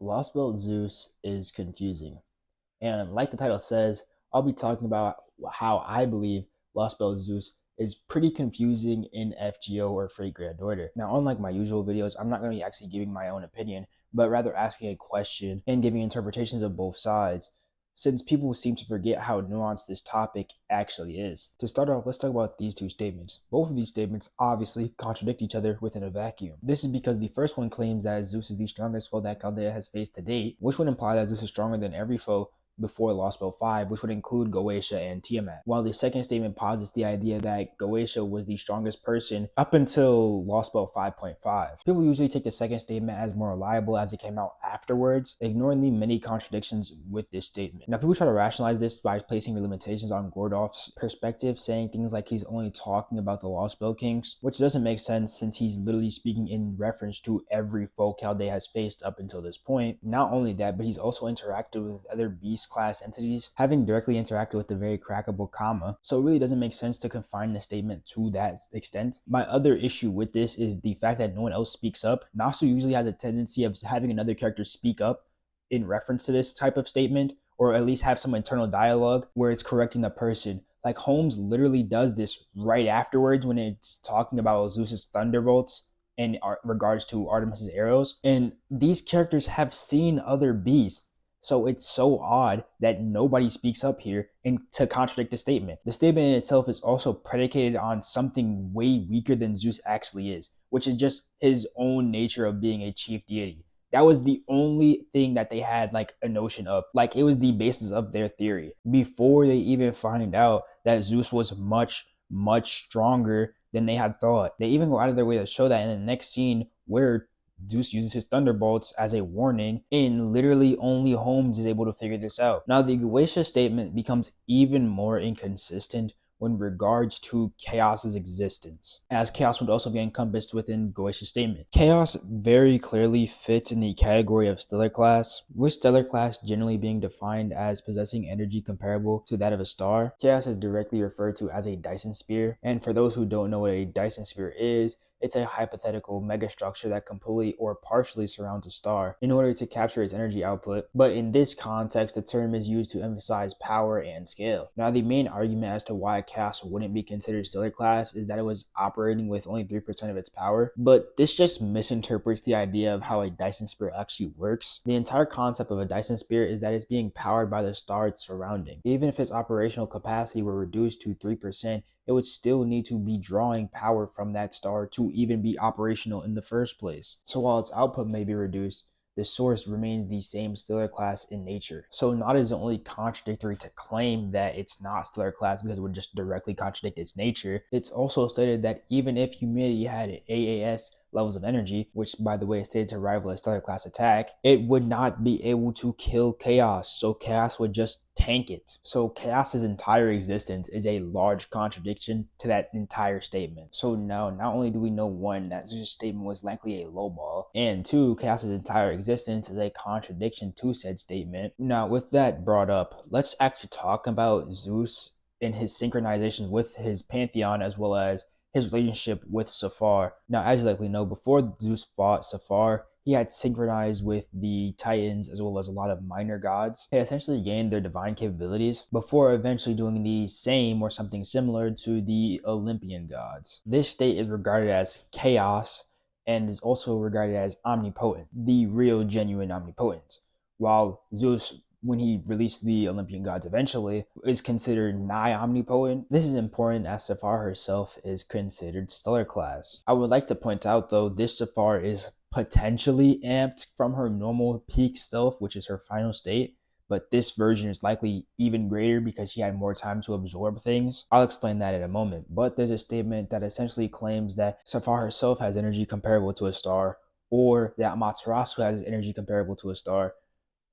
Lostbelt Zeus is confusing. And like the title says, I'll be talking about how I believe Lostbelt Zeus is pretty confusing in FGO or Fate Grand Order. Now, unlike my usual videos, I'm not going to be actually giving my own opinion, but rather asking a question and giving interpretations of both sides, since people seem to forget how nuanced this topic actually is. To start off, let's talk about these two statements. Both of these statements obviously contradict each other within a vacuum. This is because the first one claims that Zeus is the strongest foe that Chaldea has faced to date, which would imply that Zeus is stronger than every foe before Lostbelt 5, which would include Goetia and Tiamat. While the second statement posits the idea that Goetia was the strongest person up until Lostbelt 5.5. People usually take the second statement as more reliable as it came out afterwards, ignoring the many contradictions with this statement. Now, people try to rationalize this by placing the limitations on Gordolf's perspective, saying things like he's only talking about the Lostbelt Kings, which doesn't make sense since he's literally speaking in reference to every foe Chaldea has faced up until this point. Not only that, but he's also interacted with other beast class entities, having directly interacted with the very crackable Kama, so it really doesn't make sense to confine the statement to that extent. My other issue with this is the fact that no one else speaks up. Nasu usually has a tendency of having another character speak up in reference to this type of statement, or at least have some internal dialogue where it's correcting the person. Like Holmes literally does this right afterwards when it's talking about Zeus's thunderbolts in regards to Artemis's arrows, and these characters have seen other beasts. So it's so odd that nobody speaks up here and to contradict the statement. The statement in itself is also predicated on something way weaker than Zeus actually is, which is just his own nature of being a chief deity. That was the only thing that they had like a notion of. Like it was the basis of their theory before they even find out that Zeus was much, much stronger than they had thought. They even go out of their way to show that in the next scene where Zeus uses his thunderbolts as a warning, and literally only Holmes is able to figure this out. Now, the Goetia statement becomes even more inconsistent when regards to Chaos's existence, as Chaos would also be encompassed within Goetia's statement. Chaos very clearly fits in the category of stellar class, with stellar class generally being defined as possessing energy comparable to that of a star. Chaos is directly referred to as a Dyson sphere, and for those who don't know what a Dyson sphere is, it's a hypothetical megastructure that completely or partially surrounds a star in order to capture its energy output. But in this context, the term is used to emphasize power and scale. Now, the main argument as to why Chaos wouldn't be considered stellar class is that it was operating with only 3% of its power. But this just misinterprets the idea of how a Dyson sphere actually works. The entire concept of a Dyson sphere is that it's being powered by the star it's surrounding. Even if its operational capacity were reduced to 3%, it would still need to be drawing power from that star to even be operational in the first place. So while its output may be reduced, the source remains the same stellar class in nature. So not is only contradictory to claim that it's not stellar class because it would just directly contradict its nature. It's also stated that even if humanity had AAS levels of energy, which by the way is stated to rival a stellar class attack, it would not be able to kill Chaos, so Chaos would just tank it. So Chaos's entire existence is a large contradiction to that entire statement. So now, not only do we know one, that Zeus' statement was likely a lowball, and two, Chaos's entire existence is a contradiction to said statement. Now, with that brought up, let's actually talk about Zeus and his synchronization with his pantheon as well as his relationship with Safar. Now, as you likely know, before Zeus fought Safar, he had synchronized with the Titans as well as a lot of minor gods. They essentially gained their divine capabilities before eventually doing the same or something similar to the Olympian gods. This state is regarded as chaos and is also regarded as omnipotent, the real genuine omnipotence, while Zeus, when he released the Olympian gods eventually, is considered nigh omnipotent. This is important as Safar herself is considered stellar class. I would like to point out though, this Safar is potentially amped from her normal peak self, which is her final state, but this version is likely even greater because she had more time to absorb things. I'll explain that in a moment, but there's a statement that essentially claims that Safar herself has energy comparable to a star, or that Amaterasu has energy comparable to a star,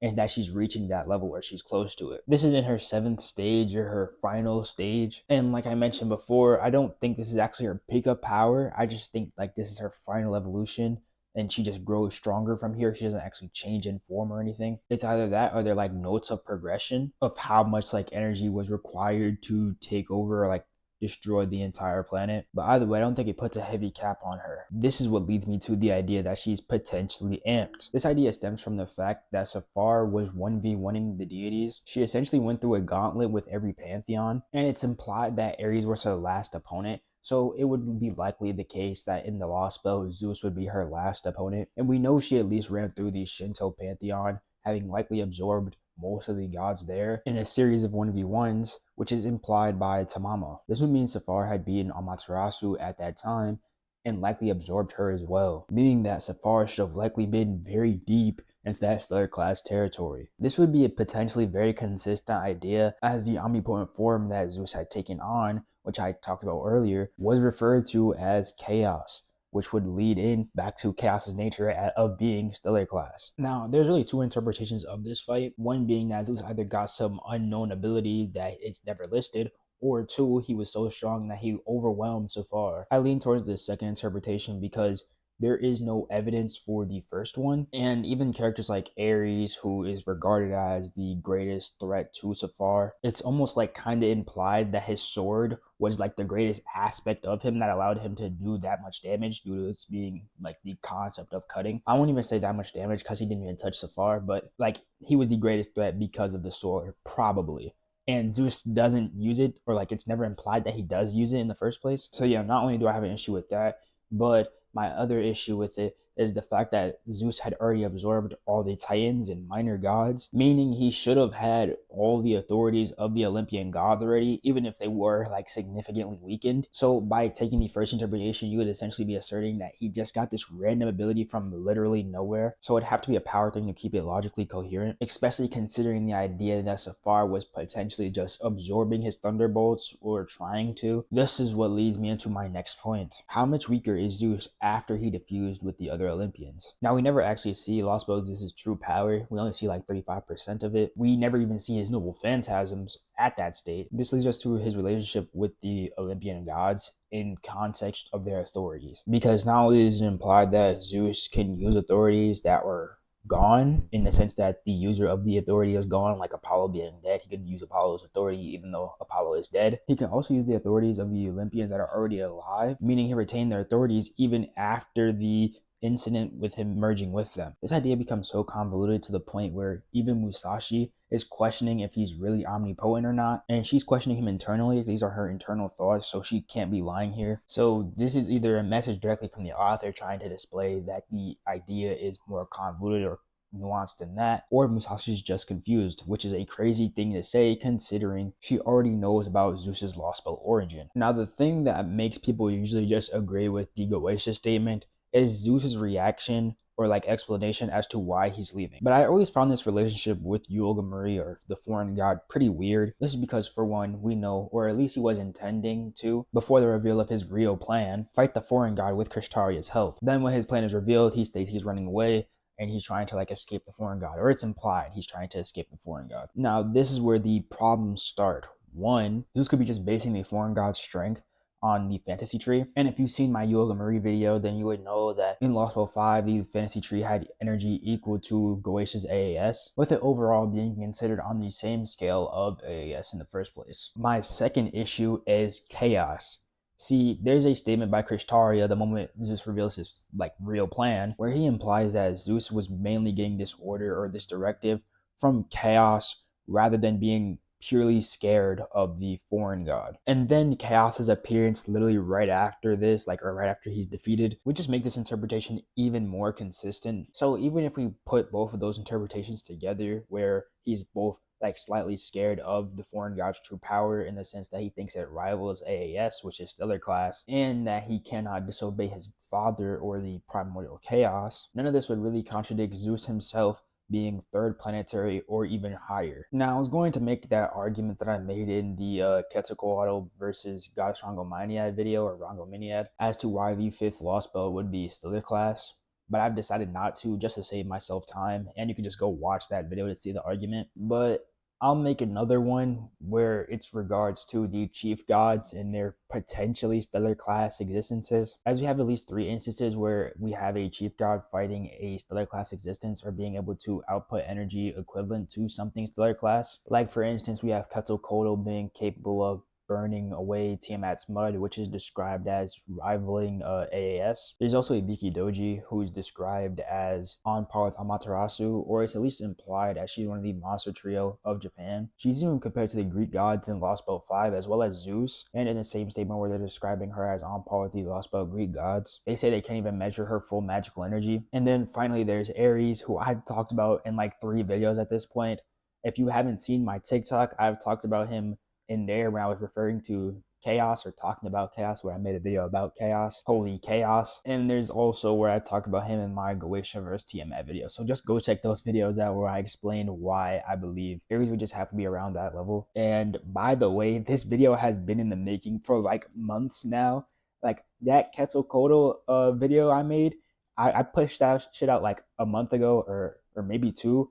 and that she's reaching that level or she's close to it. This is in her 7th stage or her final stage. And like I mentioned before, I don't think this is actually her peak of power. I just think like this is her final evolution and she just grows stronger from here. She doesn't actually change in form or anything. It's either that or they're like notes of progression of how much like energy was required to take over or like destroy the entire planet. But either way, I don't think it puts a heavy cap on her. This is what leads me to the idea that she's potentially amped. This idea stems from the fact that Safar was 1v1ing the deities. She essentially went through a gauntlet with every pantheon, and it's implied that Ares was her last opponent. So it would be likely the case that in the Lostbelt, Zeus would be her last opponent. And we know she at least ran through the Shinto pantheon, having likely absorbed most of the gods there in a series of 1v1s, which is implied by Tamamo. This would mean Safar had beaten Amaterasu at that time and likely absorbed her as well, meaning that Safar should have likely been very deep into that stellar class territory. This would be a potentially very consistent idea, as the omnipotent form that Zeus had taken on, which I talked about earlier, was referred to as chaos, which would lead in back to Chaos's nature of being stellar class. Now, there's really two interpretations of this fight. One being that Zeus either got some unknown ability that it's never listed, or two, he was so strong that he overwhelmed Safar. I lean towards the second interpretation because there is no evidence for the first one, and even characters like Ares, who is regarded as the greatest threat to Safar, it's almost like kind of implied that his sword was like the greatest aspect of him that allowed him to do that much damage due to its being like the concept of cutting. I won't even say that much damage because he didn't even touch Safar, but like he was the greatest threat because of the sword, probably. And Zeus doesn't use it, or like it's never implied that he does use it in the first place. So yeah, not only do I have an issue with that, but my other issue with it is the fact that Zeus had already absorbed all the Titans and minor gods, meaning he should have had all the authorities of the Olympian gods already, even if they were like significantly weakened. So by taking the first interpretation, you would essentially be asserting that he just got this random ability from literally nowhere. So it'd have to be a power thing to keep it logically coherent, especially considering the idea that Safar was potentially just absorbing his thunderbolts or trying to. This is what leads me into my next point. How much weaker is Zeus after he diffused with the other Olympians? Now, we never actually see Lostbelt Zeus' true power. We only see like 35% of it. We never even see his noble phantasms at that state. This leads us to his relationship with the Olympian gods in context of their authorities. Because not only is it implied that Zeus can use authorities that were gone, in the sense that the user of the authority is gone, like Apollo being dead. He could use Apollo's authority even though Apollo is dead. He can also use the authorities of the Olympians that are already alive, meaning he retained their authorities even after the incident with him merging with them. This idea becomes so convoluted to the point where even Musashi is questioning if he's really omnipotent or not, and she's questioning him internally. These are her internal thoughts, so she can't be lying here. So this is either a message directly from the author trying to display that the idea is more convoluted or nuanced than that, or Musashi's just confused, which is a crazy thing to say considering she already knows about Zeus's Lostbelt origin. Now, the thing that makes people usually just agree with the Goetia statement is Zeus's reaction or like explanation as to why he's leaving. But I always found this relationship with Yulgamuri, or the foreign god, pretty weird. This is because, for one, we know, or at least he was intending to, before the reveal of his real plan, fight the foreign god with Krishtaria's help. Then when his plan is revealed, he states he's running away and he's trying to like escape the foreign god, or it's implied he's trying to escape the foreign god. Now, this is where the problems start. One, Zeus could be just basing the foreign god's strength on the fantasy tree. And if you've seen my Yoga Marie video, then you would know that in Lostbelt 5, the fantasy tree had energy equal to Goetia's AAS, with it overall being considered on the same scale of AAS in the first place. My second issue is chaos. See, there's a statement by Krishtaria the moment Zeus reveals his like real plan, where he implies that Zeus was mainly getting this order or this directive from chaos rather than being purely scared of the foreign god. And then Chaos's appearance literally right after this, like, or right after he's defeated, would just make this interpretation even more consistent. So even if we put both of those interpretations together, where he's both like slightly scared of the foreign god's true power in the sense that he thinks it rivals AAS, which is stellar class, and that he cannot disobey his father or the primordial chaos, none of this would really contradict Zeus himself being third planetary or even higher. Now, I was going to make that argument that I made in the Quetzalcoatl versus Goddess Rangomaniad video, or Rangomaniad, as to why the fifth Lostbelt would be stellar class, but I've decided not to, just to save myself time, and you can just go watch that video to see the argument. But I'll make another one where it's regards to the chief gods and their potentially stellar class existences, as we have at least 3 instances where we have a chief god fighting a stellar class existence or being able to output energy equivalent to something stellar class. Like, for instance, we have Quetzalcoatl being capable of burning away Tiamat's mud, which is described as rivaling AAS. There's also Ibiki Doji, who's described as on par with Amaterasu, or it's at least implied as she's one of the monster trio of Japan. She's even compared to the Greek gods in Lost Belt 5, as well as Zeus, and in the same statement where they're describing her as on par with the Lost Belt Greek gods. They say they can't even measure her full magical energy. And then finally there's Ares, who I've talked about in like 3 videos at this point. If you haven't seen my TikTok, I've talked about him in there when I was referring to chaos or talking about chaos, where I made a video about chaos, holy chaos. And there's also where I talk about him in my Goetia vs Tiamat video. So just go check those videos out where I explain why I believe Ares would just have to be around that level. And by the way, this video has been in the making for like months now. Like that Quetzalcoatl video I made, I pushed that shit out like a month ago or maybe 2.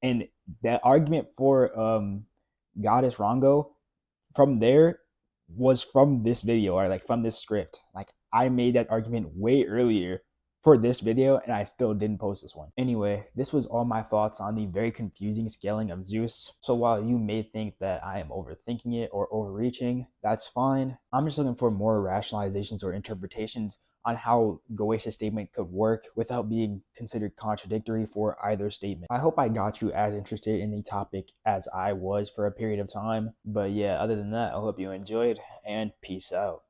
And that argument for Goddess Rongo from there was from this video, or like from this script. Like I made that argument way earlier for this video and I still didn't post this one. Anyway, this was all my thoughts on the very confusing scaling of Zeus. So while you may think that I am overthinking it or overreaching, that's fine. I'm just looking for more rationalizations or interpretations on how Goetia's statement could work without being considered contradictory for either statement. I hope I got you as interested in the topic as I was for a period of time. But yeah, other than that, I hope you enjoyed, and peace out.